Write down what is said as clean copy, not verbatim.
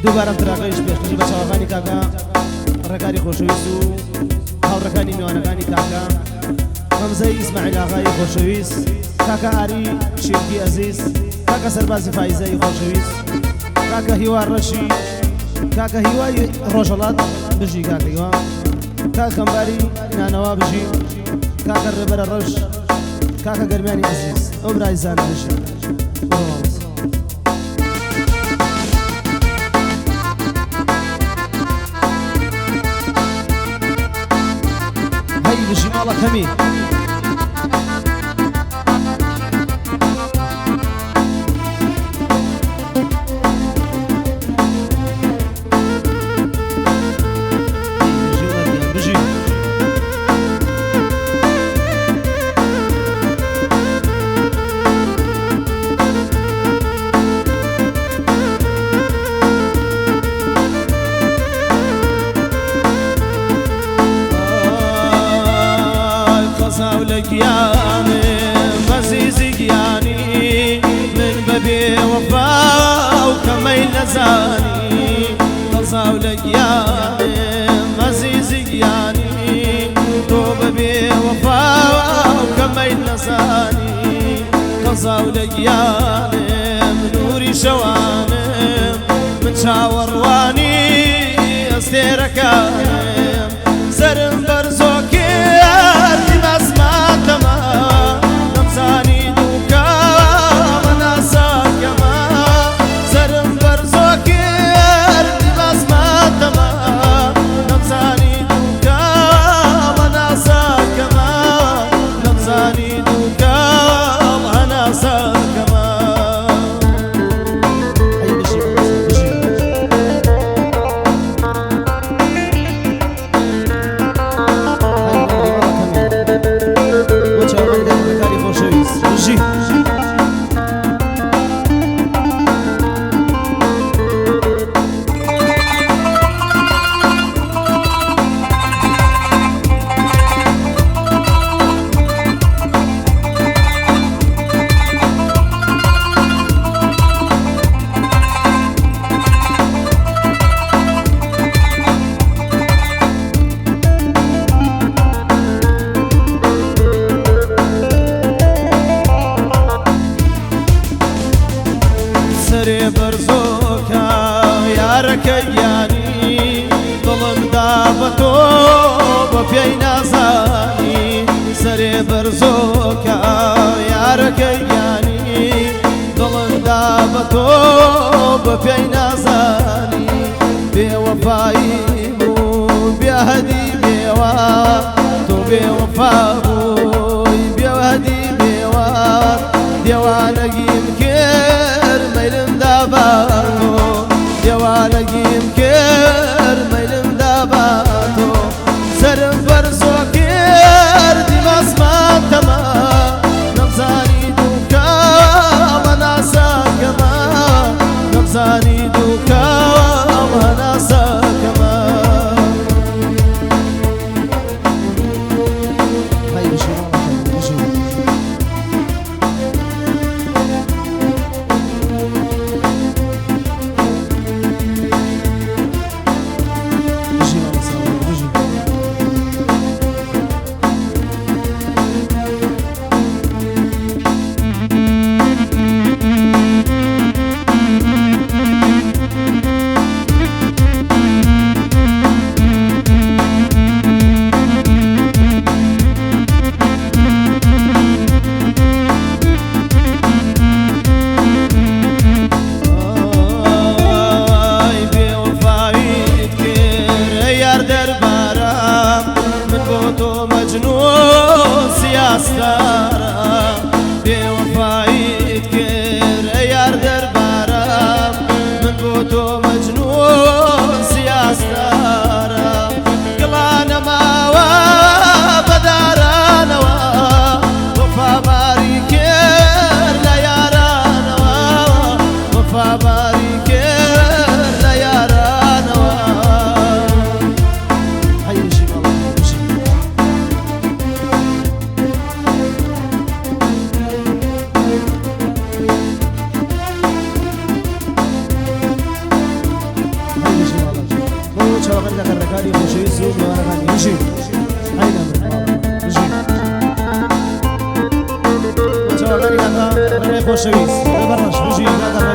دووبارەم تراقەیش پێشکەشی بە چاوەکانی کاکە ڕێکاری خۆشەویست و هاوڕەکانی میوانەکانی کاکە غەمزەی ئیسماعیل ئاغای خۆشەویست، کاکە ئاری شێرکی ئەزیز، کاکە سەربازی فایزەی خۆشەویست، کاکە هیوا ڕەشی، کاکە هیوای ڕۆژهەڵات بژی، کاکە هیوا، کاکە کەمباری نانەوا بژی، کاکە ڕێبەرە ڕەش، کاکە گەرمیانی ئەزیز، ئەو برای زانە بژی. هەی بژی ماڵە کەمی گیانم عزیزی گیانی من ببی وفا و کمی نزانی قصاو لگیانم عزیزی گیانی تو ببی وفا و کمی نزانی قصاو لگیانم نوری شوانم من چاوەڕوانی ئەستێرەکانم سەرم بەرزۆکێ بەرزۆکە یارەکەیانی دڵم دا بە تۆ بە پێی نازانی سەرێ بەرزۆکە یارەکەیانی دڵم دا بە تۆ بە پێی نازانی بێوەفاییم و بێهەدی بێوە تۆ بێوەفا بووی بێوەدی بێوە دیوانەگیم کرد مەیلم داباتۆ دیوانەگیم کرد مەیلم داباتۆ سەرم بەرزۆ کردی بەسمان تەما نەمزانی دووکەمە ناساکەمە نەمزانی دووکەمە ناساکەمە چاوەکانی کاکە ڕێکاری خۆشەویست و میوانەکانی بژین عینە بژین چاوەکانی کاکە ڕێ خۆشەویست ڕێ بەڕەش بژین کاکە